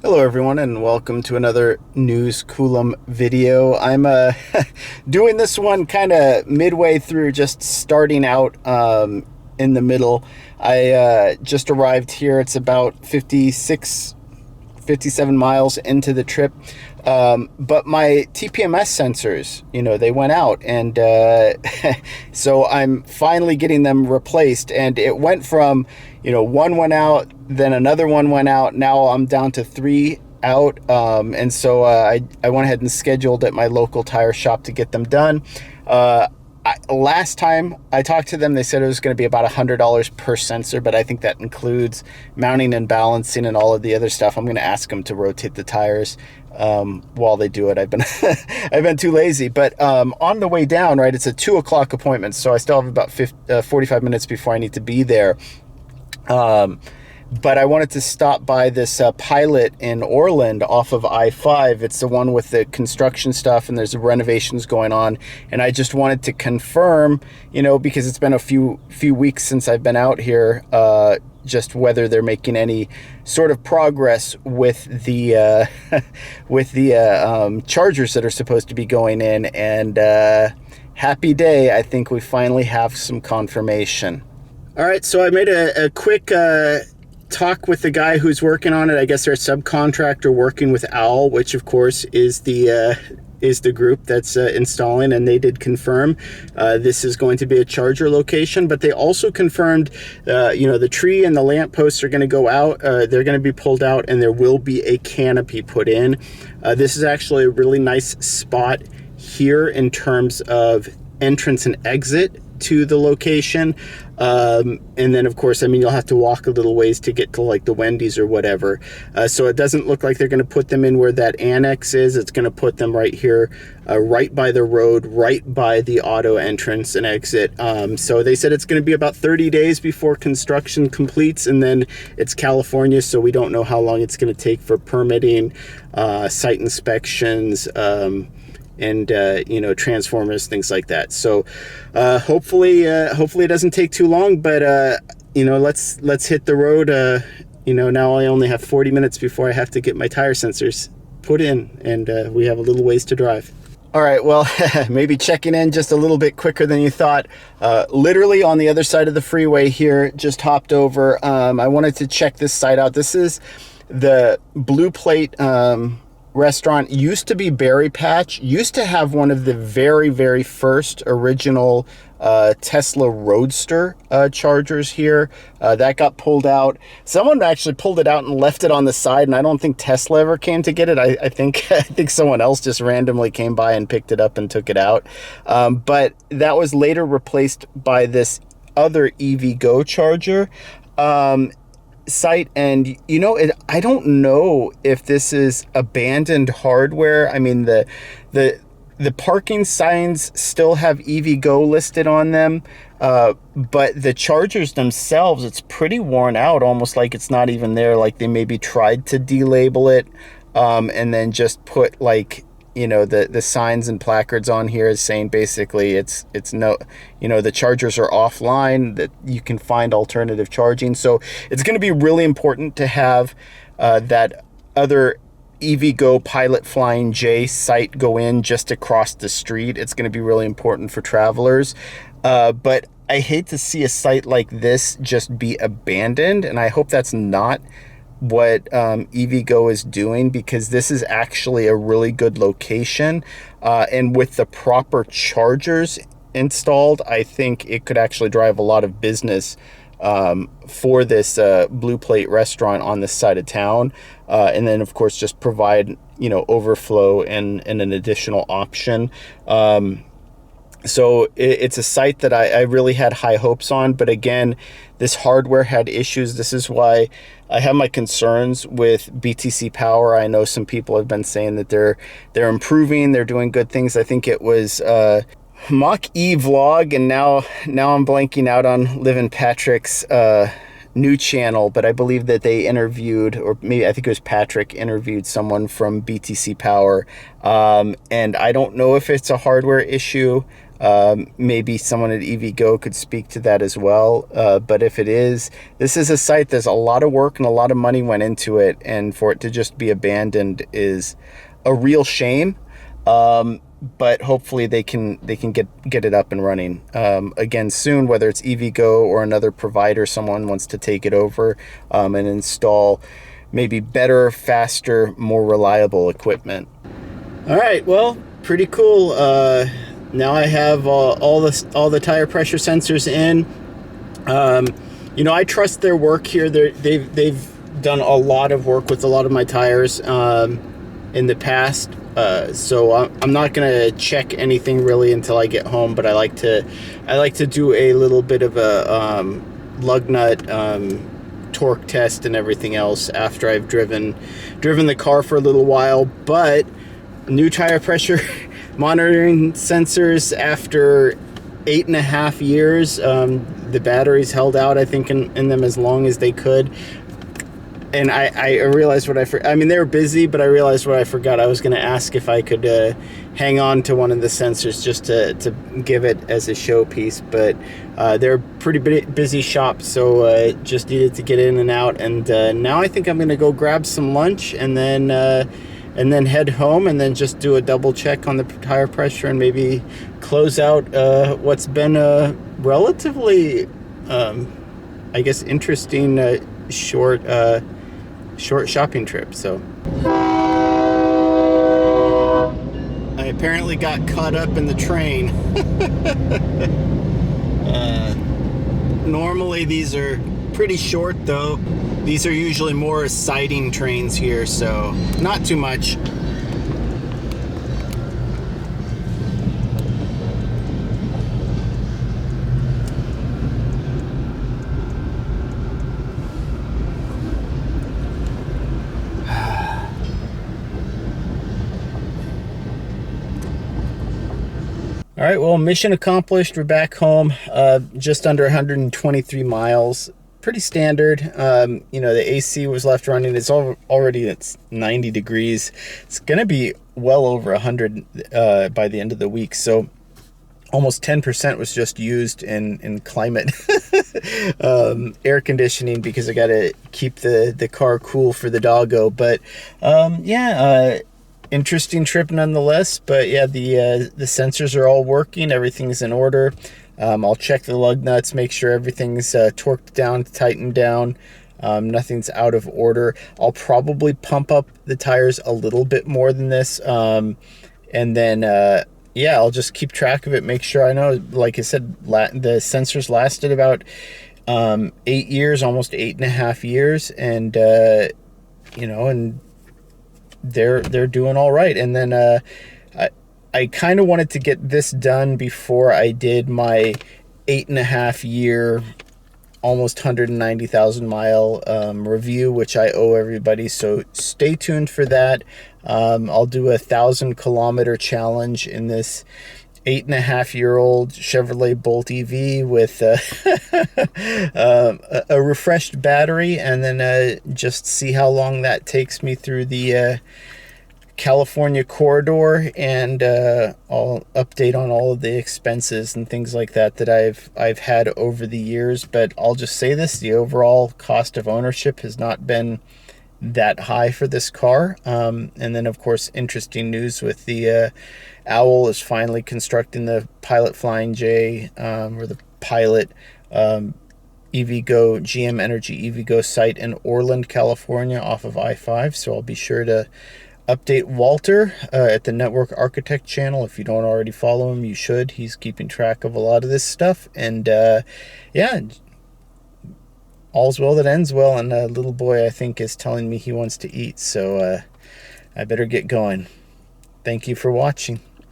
Hello everyone and welcome to another News Coolum video. I'm doing this one kind of midway through, just starting out in the middle. I just arrived here. It's about 57 miles into the trip. But my TPMS sensors, they went out, and so I'm finally getting them replaced. And it went from, one went out, then another one went out. Now I'm down to 3 out. And so I went ahead and scheduled at my local tire shop to get them done. Last time I talked to them, they said it was going to be about $100 per sensor, but I think that includes mounting and balancing and all of the other stuff. I'm going to ask them to rotate the tires while they do it. I've been too lazy. But on the way down, right, it's a 2 o'clock appointment, so I still have about 45 minutes before I need to be there. But I wanted to stop by this Pilot in Orland off of I-5. It's the one with the construction stuff, and there's renovations going on. And I just wanted to confirm, because it's been a few weeks since I've been out here, just whether they're making any sort of progress with the chargers that are supposed to be going in. And happy day, I think we finally have some confirmation. All right, so I made a quick talk with the guy who's working on it. I guess they're a subcontractor working with OWL, which of course is the group that's installing, and they did confirm this is going to be a charger location. But they also confirmed the tree and the lamp posts are going to go out. They're going to be pulled out, and there will be a canopy put in. This is actually a really nice spot here in terms of entrance and exit to the location. And then of course, you'll have to walk a little ways to get to like the Wendy's or whatever. So it doesn't look like they're going to put them in where that annex is. It's going to put them right here, right by the road, right by the auto entrance and exit. So they said it's going to be about 30 days before construction completes, and then it's California, so we don't know how long it's going to take for permitting, site inspections, and transformers, things like that. So hopefully it doesn't take too long, but let's hit the road. Now I only have 40 minutes before I have to get my tire sensors put in, and we have a little ways to drive. All right, well, maybe checking in just a little bit quicker than you thought. Literally on the other side of the freeway here, just hopped over. I wanted to check this site out. This is the Blue Plate restaurant. Used to be Berry Patch, used to have one of the very first original Tesla Roadster chargers here. That got pulled out. Someone actually pulled it out and left it on the side, and I don't think Tesla ever came to get it. I think someone else just randomly came by and picked it up and took it out. But that was later replaced by this other EVgo charger site. And I don't know if this is abandoned hardware. The parking signs still have EVgo listed on them, but the chargers themselves, it's pretty worn out, almost like it's not even there. Like they maybe tried to delabel it and then just put the signs and placards on here is saying basically it's no, the chargers are offline, that you can find alternative charging. So it's going to be really important to have that other EVgo Pilot Flying J site go in just across the street. It's going to be really important for travelers. But I hate to see a site like this just be abandoned, and I hope that's not what EVgo is doing, because this is actually a really good location, and with the proper chargers installed, I think it could actually drive a lot of business for this Blue Plate restaurant on this side of town, and then of course just provide overflow and an additional option. So it's a site that I really had high hopes on, but again, this hardware had issues. This is why I have my concerns with BTC Power. I know some people have been saying that they're improving, they're doing good things. I think it was Mach EVlog, and now I'm blanking out on Livin' Patrick's new channel, but I believe that they interviewed, or maybe I think it was Patrick interviewed someone from BTC Power, and I don't know if it's a hardware issue. Maybe someone at EVgo could speak to that as well. But if it is, this is a site, there's a lot of work and a lot of money went into it, and for it to just be abandoned is a real shame. But hopefully they can get it up and running again soon, whether it's EVgo or another provider, someone wants to take it over and install maybe better, faster, more reliable equipment. All right, well, pretty cool. Now I have all the tire pressure sensors in. You know, I trust their work here. They've done a lot of work with a lot of my tires in the past. So I'm not gonna check anything really until I get home, but I like to do a little bit of a lug nut torque test and everything else after I've driven the car for a little while. But new tire pressure monitoring sensors after 8.5 years. The batteries held out, I think, in them as long as they could. And I realized what I mean, they were busy, but I realized what I forgot. I was going to ask if I could hang on to one of the sensors just to give it as a showpiece. But they're a pretty busy shop, so just needed to get in and out. And now I think I'm going to go grab some lunch and then head home, and then just do a double check on the tire pressure and maybe close out what's been a relatively, I guess, interesting short shopping trip. So I apparently got caught up in the train. Normally these are pretty short though. These are usually more siding trains here, so not too much. All right, well, mission accomplished. We're back home, just under 123 miles. Pretty standard. You know, the AC was left running. It's already 90 degrees. It's going to be well over 100 by the end of the week. So almost 10% was just used in climate air conditioning, because I got to keep the car cool for the doggo. But yeah, interesting trip nonetheless. But yeah, the sensors are all working. Everything's in order. I'll check the lug nuts, make sure everything's torqued down, tightened down. Nothing's out of order. I'll probably pump up the tires a little bit more than this. And then, yeah, I'll just keep track of it, make sure I know. Like I said, the sensors lasted about 8 years, almost 8.5 years. And, you know, and they're doing all right. And then I kind of wanted to get this done before I did my 8.5 year, almost 190,000 mile review, which I owe everybody. So stay tuned for that. I'll do a 1,000-kilometer challenge in this 8.5-year-old Chevrolet Bolt EV with a refreshed battery, and then just see how long that takes me through the California corridor, and I'll update on all of the expenses and things like that I've had over the years. But I'll just say this: the overall cost of ownership has not been that high for this car. And then, of course, interesting news with the Owl is finally constructing the Pilot Flying J, or the Pilot EVgo GM-Energy EVgo site in Orland, California, off of I-5. So I'll be sure to update Walter at the Network Architect channel. If you don't already follow him, you should. He's keeping track of a lot of this stuff. And yeah, all's well that ends well. And little boy, I think, is telling me he wants to eat. So I better get going. Thank you for watching.